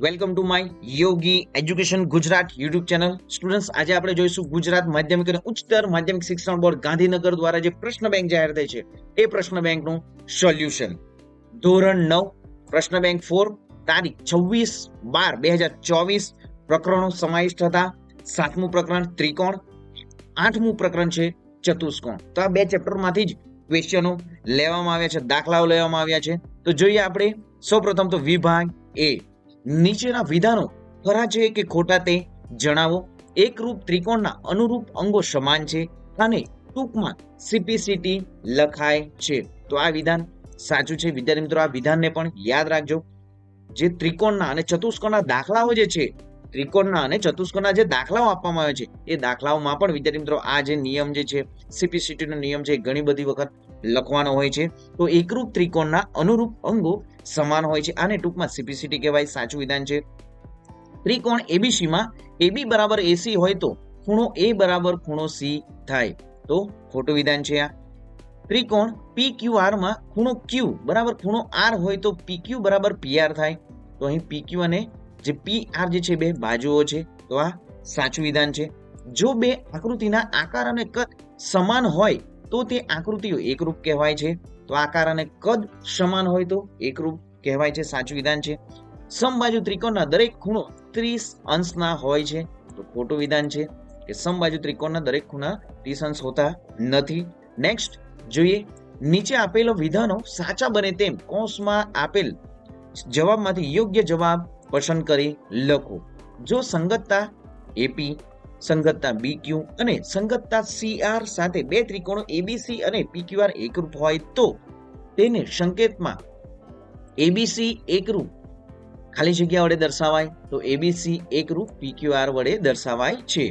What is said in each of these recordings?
Welcome to my Yogi education Gujarat YouTube channel. Students, આજે આપણે જોઈશું ગુજરાત માધ્યમિક અને ઉચ્ચતર માધ્યમિક શિક્ષણ બોર્ડ ગાંધીનગર દ્વારા જે પ્રશ્ન બેંક જાહેર થઈ છે એ પ્રશ્ન બેંકનું સોલ્યુશન. ધોરણ 9 પ્રશ્ન બેંક 4, તારીખ 26/12/2024. પ્રકરણો સમાવિષ્ટ હતા. 7મું પ્રકરણ ત્રિકોણ, 8મું પ્રકરણ છે ચતુષ્કોણ. તો આ બે ચેપ્ટરમાંથી જ ક્વેશ્ચનો લેવામાં આવ્યા છે, દાખલાઓ લેવામાં આવ્યા છે. તો જોઈએ આપણે સૌપ્રથમ તો વિભાગ એ. નીચેના વિધાનો ખરા છે કે ખોટા તે જણાવો. એકરૂપ ત્રિકોણના અનુરૂપ અંગો સમાન છે અને ટૂંકમાં સીપીસીટી લખાય છે. તો આ વિધાન સાચું છે. વિદ્યાર્થી મિત્રો, આ વિધાનને પણ યાદ રાખજો. જે ત્રિકોણના અને ચતુષ્કોણના દાખલાઓ જે છે, ત્રિકોણના અને ચતુષ્કોણના જે દાખલાઓ આપવામાં આવે છે એ દાખલાઓમાં પણ વિદ્યાર્થી મિત્રો આ જે નિયમ જે છે, સીપીસીટી નો નિયમ છે, ઘણી બધી વખત લખવાનો હોય છે. તો એકરૂપ ત્રિકોણના અનુરૂપ અંગો સમાન હોય છે, આને ટૂંકમાં સીપીસીટી કહેવાય. સાચું વિધાન છે. ત્રિકોણ એબીસી માં એબી બરાબર એસી હોય તો ખૂણો એ બરાબર ખૂણો સી થાય. તો ખોટું વિધાન છે આ. ત્રિકોણ PQR માં ખૂણો ક્યુ બરાબર ખૂણો આર હોય તો PQ બરાબર PR થાય. તો અહીં PQ અને જે PR જે છે બે બાજુઓ છે, તો આ સાચું વિધાન છે. જો બે આકૃતિના આકાર અને કદ સમાન હોય તો તે આકૃતિઓ એકરૂપ કહેવાય છે. તો આકાર અને કદ સમાન હોય તો એકરૂપ કહેવાય છે. સાચું વિધાન છે. સમબાજુ ત્રિકોણના દરેક ખૂણો 30 અંશના હોય છે. તો ખોટું વિધાન છે કે સમબાજુ ત્રિકોણના દરેક ખૂણા 30 અંશ હોતા નથી. નેક્સ્ટ જોઈએ, નીચે આપેલો વિધાનો સાચા બને તેમ કૌંસમાં આપેલ જવાબમાંથી યોગ્ય જવાબ પસંદ કરી લખો. જો સંગતતા એપી, સંગતતા બીક્યુ અને સંગતતા CR સાથે બે ત્રિકોણો એબીસી અને PQR એકરૂપ હોય તો તેને સંકેતમાં એબીસી એકરૂપ ખાલી જગ્યા વડે દર્શાવાય. તો એબીસી એકરૂપ PQR વડે દર્શાવાય છે.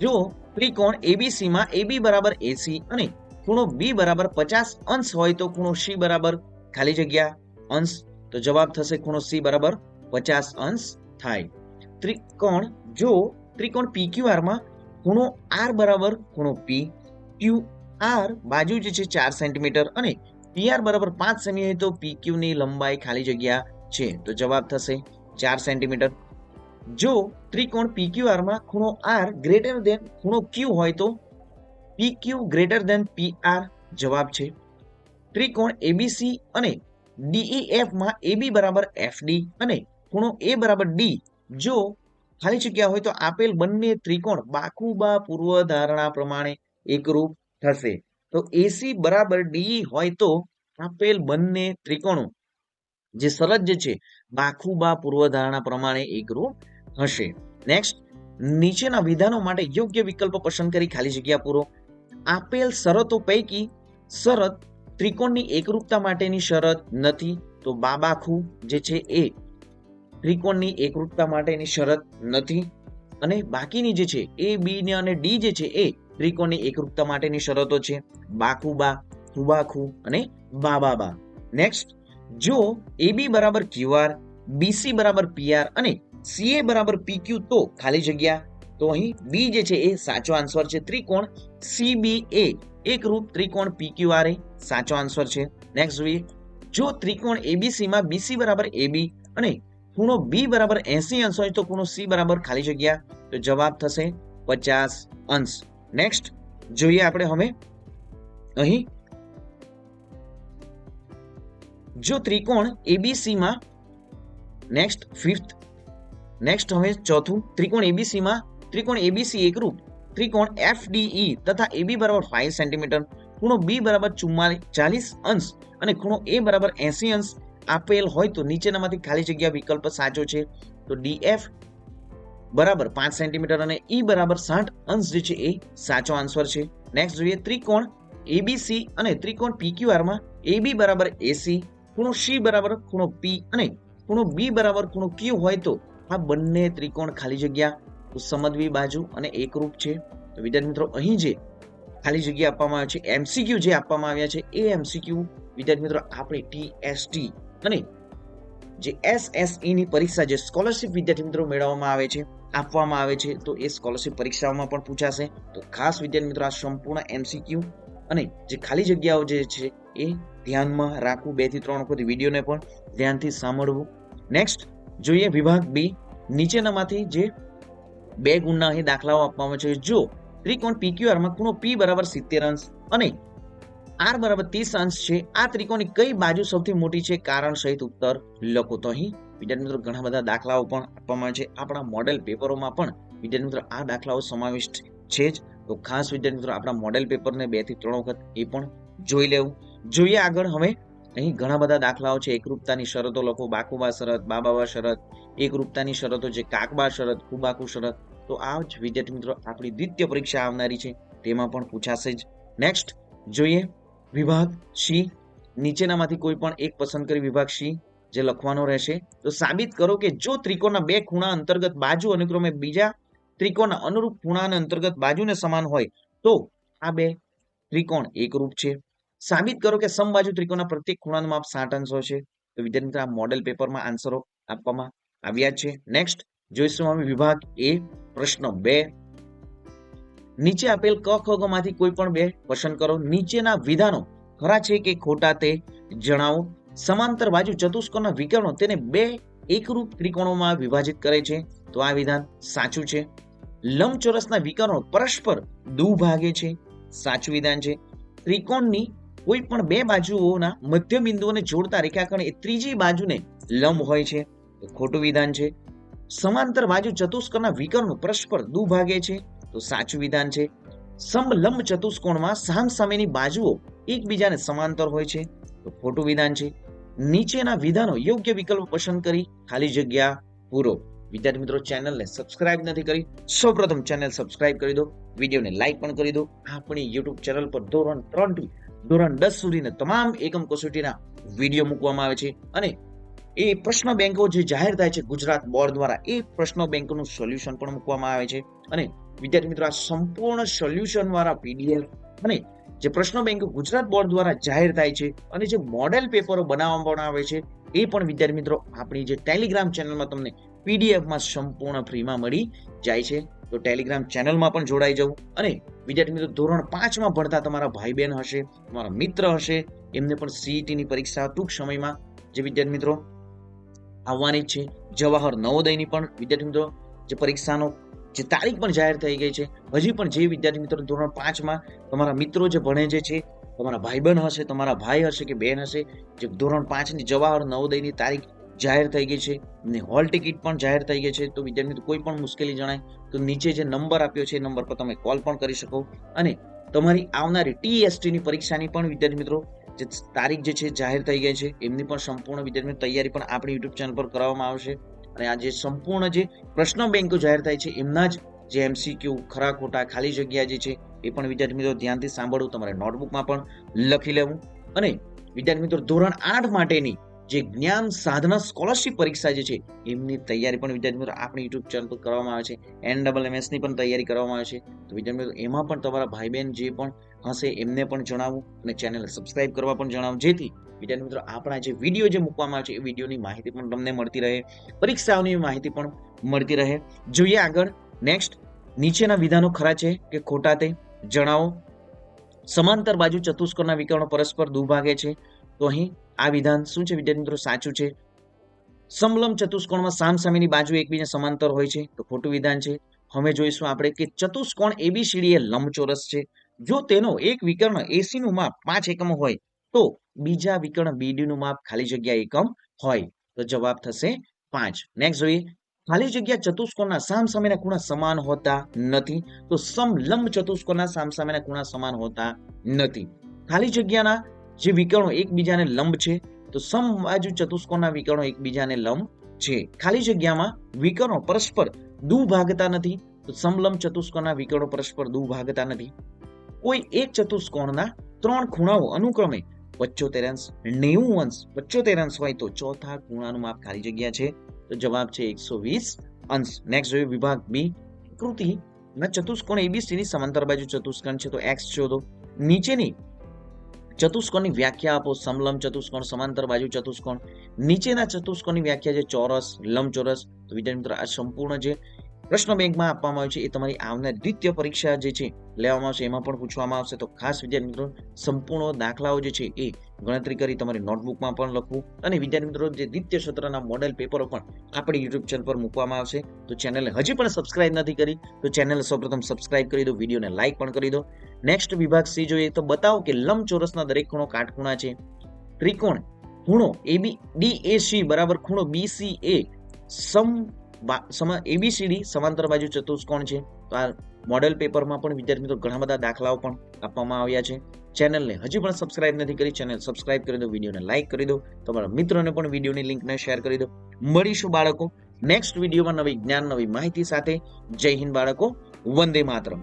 જો ત્રિકોણ એબીસી માં AB બરાબર એસી અને ખૂણો બી બરાબર 50 અંશ હોય તો ખૂણો સી બરાબર ખાલી જગ્યા અંશ, તો જવાબ થશે ખૂણો સી બરાબર 50 અંશ થાય. જો ત્રિકોણ PQR માં ખૂણો આર બરાબર ખૂણો પી, QR બાજુ જે છે 4 સેન્ટીમીટર અને PR બરાબર 5 સેમી હોય તો PQ ની લંબાઈ ખાલી જગ્યા છે, તો જવાબ થશે 4 સેન્ટીમીટર. જો ત્રિકોણ PQR માં ખૂણો R ગ્રેટર ધેન ખૂણો Q હોય તો PQ ગ્રેટર ધેન PR જવાબ છે. ત્રિકોણ ABC અને DEF માં AB બરાબર FD અને ખૂણો A બરાબર D જો ખાલી જગ્યા હોય તો આપેલ બંને ત્રિકોણ બાકુબા પૂર્વધારણા પ્રમાણે એકરૂપ થશે. તો AC બરાબર DE હોય તો આપેલ બંને ત્રિકોણો જે શરત જે છે બાકુબા પૂર્વધારણા પ્રમાણે એકરૂપ હશે. નેક્સ્ટ, નીચેના વિધાનો માટે યોગ્ય વિકલ્પ પસંદ કરી ખાલી જગ્યા પૂરો. આપેલ શરતો પૈકી શરત ત્રિકોણની એકરૂપતા માટેની શરત નથી. તો બાબાખુ જે છે એ ત્રિકોણની એકરૂપતા માટેની શરત નથી અને બાકીની જે છે એ બી ને અને ડી જે છે એ ત્રિકોણની એકરૂપતા માટેની શરતો છે. બાકુબા, હુબાખુ અને બાબાબા. નેક્સ્ટ, જો AB બરાબર QR, BC બરાબર PR અને CA બરાબર PQ તો ખાલી જગ્યા. તો અહીં બી જે છે એ સાચો આન્સર છે. ત્રિકોણ CBA એકરૂપ ત્રિકોણ PQR એ સાચો આન્સર છે. નેક્સ્ટ જોઈએ, જો ત્રિકોણ ABC માં BC બરાબર AB અને ખૂણો B બરાબર 80 અંશ હોય તો ખૂણો C બરાબર ખાલી જગ્યા, તો જવાબ થશે 50 અંશ. નેક્સ્ટ જોઈએ આપણે હવે અહીં, જો ત્રિકોણ ABC માં હવે ચોથું, ત્રિકોણ ABC માં ત્રિકોણ ABC એકરૂપ ત્રિકોણ FDE તથા AB બરાબર 5 સેન્ટીમીટર, ખૂણો B બરાબર 40 અંશ અને ખૂણો A બરાબર 80 અંશ આપેલ હોય તો નીચેનામાંથી ખાલી જગ્યા વિકલ્પ સાચો છે. તો DF બરાબર 5 સેન્ટીમીટર અને E બરાબર 60 અંશ જે છે એ સાચો આન્સર છે. નેક્સ્ટ જોઈએ, ત્રિકોણ ABC અને ત્રિકોણ PQR માં AB બરાબર AC, ખૂણો C બરાબર ખૂણો P અને ખૂણો B બરાબર ખૂણો Q હોય તો આ બંને ત્રિકોણ ખાલી જગ્યા સમદ્વિ બાજુ અને એકરૂપ છે. તો વિદ્યાર્થી મિત્રો, અહીં જે ખાલી જગ્યા આપવામાં આવે છે, MCQ જે આપવામાં આવ્યા છે એ MCQ વિદ્યાર્થી મિત્રો આપણે TST અને જે SSE ની પરીક્ષા જે સ્કોલરશિપ વિદ્યાર્થી મિત્રો મેળવવામાં આવે છે, આપવામાં આવે છે, તો એ સ્કોલરશિપ પરીક્ષાઓમાં પણ પૂછાશે. તો ખાસ વિદ્યાર્થી મિત્રો આ સંપૂર્ણ MCQ અને જે ખાલી જગ્યાઓ જે છે એ ધ્યાનમાં રાખવું. 2 થી 3 વખત વિડીયોને પણ ધ્યાનથી સાંભળવું. નેક્સ્ટ જોઈએ વિભાગ બી, નીચેનામાંથી જે બે ગુણના અહીં દાખલાઓ આપવામાં છે. જો ત્રિકોણ PQR માં ખૂણો P બરાબર 70 અંશ અને R બરાબર 30 અંશ છે, આ ત્રિકોણની કઈ બાજુ સૌથી મોટી છે? કારણ સહિત ઉત્તર લખો. તો અહીં વિદ્યાર્થી મિત્રો ઘણા બધા દાખલાઓ પણ આપવામાં છે. આપણા મોડેલ પેપરોમાં પણ વિદ્યાર્થી મિત્રો આ દાખલાઓ સમાવિષ્ટ છે જ. તો ખાસ વિદ્યાર્થી મિત્રો આપણા મોડેલ પેપરને 2 થી 3 વખત એ પણ જોઈ લેવું. જોઈએ આગળ. હવે અહીં ઘણા બધા દાખલાઓ છે. એકરૂપતાની શરતો લખો. બાકુબા શરત, બાબાબા શરત, એકરૂપતાની શરતો છે, કાકબા શરત, કુબાકુ શરત. તો આ જ વિદ્યાર્થી મિત્રો આપણી દ્વિતીય પરીક્ષા આવનારી છે, તેમાં પણ પૂછાશે જ. નેક્સ્ટ જોઈએ વિભાગ સી, નીચેનામાંથી કોઈ પણ એક પસંદ કરી વિભાગ સી જે લખવાનો રહેશે. તો સાબિત કરો કે જો ત્રિકોણના બે ખૂણા અંતર્ગત બાજુ અનુક્રમે બીજા ત્રિકોણના અનુરૂપ ખૂણા અને અંતર્ગત બાજુને સમાન હોય તો આ બે ત્રિકોણ એકરૂપ છે. સાબિત કરો કે સમબાજુ ત્રિકોણના પ્રત્યેક ખૂણાનું માપ 60 અંશ હોય છે. તો વિદ્યાર્થી મિત્રો આ મોડેલ પેપરમાં આન્સરો આપવામાં આવ્યા છે. નેક્સ્ટ જોઈશું હવે વિભાગ એ, પ્રશ્ન 2. નીચે આપેલ ક ખ ગ માંથી કોઈ પણ બે પસંદ કરો. નીચેના વિધાનો ખરા છે કે ખોટા તે જણાવો. સમાંતર બાજુ ચતુષ્કોણના વિકર્ણો તેને બે એકરૂપ ત્રિકોણોમાં વિભાજિત કરે છે. તો આ વિધાન સાચું છે. લંબચોરસના વિકર્ણો પરસ્પર દુભાગે છે. સાચું વિધાન છે. ત્રિકોણની કોઈ પણ બે બાજુઓના મધ્ય બિંદુઓને જોડતા રેખાખંડ એ ત્રીજી બાજુને લંબ હોય છે. તો ખોટું વિધાન છે. સમાંતર બાજુ ચતુષ્કોણના વિકર્ણો પરસ્પર દુભાગે છે. તો સાચું વિધાન છે. સમલંબ ચતુષ્કોણમાં સામસામેની બાજુઓ એકબીજાને સમાંતર હોય છે. તો ખોટું વિધાન છે. નીચેના વિધાનો યોગ્ય વિકલ્પ પસંદ કરી ખાલી જગ્યા પૂરો. વિદ્યાર્થી મિત્રો ચેનલને સબસ્ક્રાઇબ નથી કરી, સૌપ્રથમ ચેનલ સબસ્ક્રાઇબ કરી દો, વિડીયોને લાઈક પણ કરી દો. આપણી યુટ્યુબ ચેનલ પર ધોરણ 3 થી ધોરણ 10 સુધીના તમામ એકમ કસોટીના વિડીયો મૂકવામાં આવે છે અને એ પ્રશ્ન બેંકો જે જાહેર થાય છે ગુજરાત બોર્ડ દ્વારા, એ પ્રશ્ન બેંકોનું સોલ્યુશન પણ મૂકવામાં આવે છે. અને વિદ્યાર્થી મિત્રો આ સંપૂર્ણ સોલ્યુશન વાળા PDF અને જે પ્રશ્ન બેંકો ગુજરાત બોર્ડ દ્વારા જાહેર થાય છે અને જે મોડેલ પેપરો બનાવવામાં આવે છે એ પણ વિદ્યાર્થી મિત્રો આપણી જે ટેલિગ્રામ ચેનલમાં તમને PDF માં સંપૂર્ણ ફ્રીમાં મળી જાય છે. તો ટેલિગ્રામ ચેનલમાં પણ જોડાઈ જવું. અને વિદ્યાર્થી મિત્રો ધોરણ 5 માં ભણતા તમારા ભાઈ બહેન હશે, તમારા મિત્ર હશે, એમને પણ CET ની પરીક્ષા ટૂંક સમયમાં જે વિદ્યાર્થી મિત્રો આવવાની છે. જવાહર નવોદયની પણ વિદ્યાર્થી મિત્રો જે પરીક્ષાનો જે તારીખ પણ જાહેર થઈ ગઈ છે. હજી પણ જે વિદ્યાર્થી મિત્રો ધોરણ 5 માં તમારા મિત્રો જે ભણે છે, તમારા ભાઈબંધ હશે, તમારા ભાઈ હશે કે બહેન હશે, જે ધોરણ 5 ની જવાહર નવોદયની તારીખ જાહેર થઈ ગઈ છે ને હોલ ટિકિટ પણ જાહેર થઈ ગઈ છે. તો વિદ્યાર્થી મિત્રો કોઈ પણ મુશ્કેલી જણાય તો નીચે જે નંબર આપ્યો છે એ નંબર પર તમે કોલ પણ કરી શકો. અને તમારી આવનારી TEST ની પરીક્ષાની પણ વિદ્યાર્થી મિત્રો જે તારીખ જે છે જાહેર થઈ ગઈ છે, એમની પણ સંપૂર્ણ વિદ્યાર્થી તૈયારી પણ આપણી યુટ્યુબ ચેનલ પર કરવામાં આવશે. અને આ જે સંપૂર્ણ જે પ્રશ્ન બેંકો જાહેર થાય છે એમના જ જે MCQ, ખરા ખોટા, ખાલી જગ્યા જે છે એ પણ વિદ્યાર્થી મિત્રો ધ્યાનથી સાંભળવું, તમારે નોટબુકમાં પણ લખી લેવું. અને વિદ્યાર્થી મિત્રો ધોરણ 8 માટેની જે જ્ઞાન સાધના સ્કોલરશિપ પરીક્ષા જે છે એમની તૈયારી પણ વિદ્યાર્થી મિત્રો આપણી યુટ્યુબ ચેનલ પર કરવામાં આવે છે. NMMS ની પણ તૈયારી કરવામાં આવે છે. તો વિદ્યાર્થી મિત્રો એમાં પણ તમારા ભાઈ બહેન જે પણ હશે એમને પણ જણાવવું અને ચેનલ સબસ્ક્રાઇબ કરવા પણ જણાવવું, જેથી વિદ્યાર્થી મિત્રો આપણા જે વિડીયો જે મૂકવામાં આવે છે એ વિડીયોની માહિતી પણ તમને મળતી રહે, પરીક્ષાઓની માહિતી પણ મળતી રહે. જોઈએ આગળ. નેક્સ્ટ, નીચેના વિધાનો ખરા છે કે ખોટા તે જણાવો. સમાંતર બાજુ ચતુષ્કોણના વિકર્ણો પરસ્પર દુભાગે છે. તો અહીં આ વિધાન શું છે વિદ્યાર્થી મિત્રો? સાચું છે. સમલંબ ચતુષ્કોણમાં સામસામેની બાજુ એકબીજા સમાંતર હોય છે. તો ખોટું વિધાન છે. હવે જોઈશું આપણે કે ચતુષ્કોણ ABCD એ લંબચોરસ છે. જો તેનો એક વિકર્ણ AC નું માપ 5 એકમ હોય તો બીજા વિકર્ણ BD નું માપ ખાલી જગ્યા એકમ હોય. તો જવાબ થશે 5. નેક્સ્ટ જોઈએ. ખાલી જગ્યા ચતુષ્કોણના સામસામેના ખૂણા સમાન હોતા નથી. તો સમલંબ ચતુષ્કોણના સામસામેના ખૂણા સમાન હોતા નથી. ખાલી જગ્યાના જે વિકર્ણો એકબીજાને લંબ છે તો સમબાજુ ચતુષ્કોણના વિકર્ણો એકબીજાને લંબ છે. ખાલી જગ્યામાં વિકર્ણો પરસ્પર દુભાગતા નથી. તો સમલંબ ચતુષ્કોણના વિકર્ણો પરસ્પર દુભાગતા નથી. કોઈ એક ચતુષ્કોણના 3 ખૂણાઓ અનુક્રમે 75 અંશ, 90 અંશ, 75 અંશ હોય તો ચોથા ખૂણાનું માપ ખાલી જગ્યા છે. તો જવાબ છે 120 અંશ. નેક્સ્ટ જોઈએ વિભાગ બી. આકૃતિના ચતુષ્કોણ ABC ની સમાંતર બાજુ ચતુષ્કોણ છે તો X શોધો. નીચેની ચતુષ્કોણની વ્યાખ્યા આપો. સમલંબ ચતુષ્કોણ, સમાંતર બાજુ ચતુષ્કોણ. નીચેના ચતુષ્કોણની વ્યાખ્યા છે ચોરસ, લંબચોરસ. તો વિદ્યાર્થી મિત્રો આ સંપૂર્ણ જે પ્રશ્ન બેંકમાં આપવામાં આવે છે એ તમારી આવનાર દ્વિતીય પરીક્ષા જે છે લેવામાં આવશે એમાં પણ પૂછવામાં આવશે. તો ખાસ વિદ્યાર્થી મિત્રો સંપૂર્ણ દાખલાઓ જે છે એ ગણતરી કરી તમારી નોટબુકમાં પણ લખવું. અને વિદ્યાર્થી મિત્રો જે દ્વિતીય સત્રના મોડેલ પેપરો પણ આપણી યુટ્યુબ ચેનલ પર મૂકવામાં આવશે. તો ચેનલને હજી પણ સબસ્ક્રાઇબ નથી કરી તો ચેનલ સૌપ્રથમ સબસ્ક્રાઇબ કરી દો, વિડીયોને લાઇક પણ કરી દો. નેક્સ્ટ વિભાગ સી જોઈએ તો બતાવો કે લંબચોરસના દરેક ખૂણો કાટખૂણા છે. ત્રિકોણ ખૂણો DAC બરાબર ખૂણો BCA ABCD સમાંતર બાજુ ચતુષ્કોણ છે. તો આ મોડેલ પેપરમાં પણ વિદ્યાર્થી મિત્રો ઘણા બધા દાખલાઓ પણ આપવામાં આવ્યા છે. ચેનલને હજી પણ સબસ્ક્રાઇબ નથી કરી, ચેનલ સબસ્ક્રાઇબ કરી દો, વિડીયોને લાઇક કરી દો, તમારા મિત્રોને પણ વિડીયોની લિંકને શેર કરી દો. મળીશું બાળકો નેક્સ્ટ વિડીયોમાં નવી જ્ઞાન, નવી માહિતી સાથે. જય હિન્દ બાળકો, વંદે માતરમ.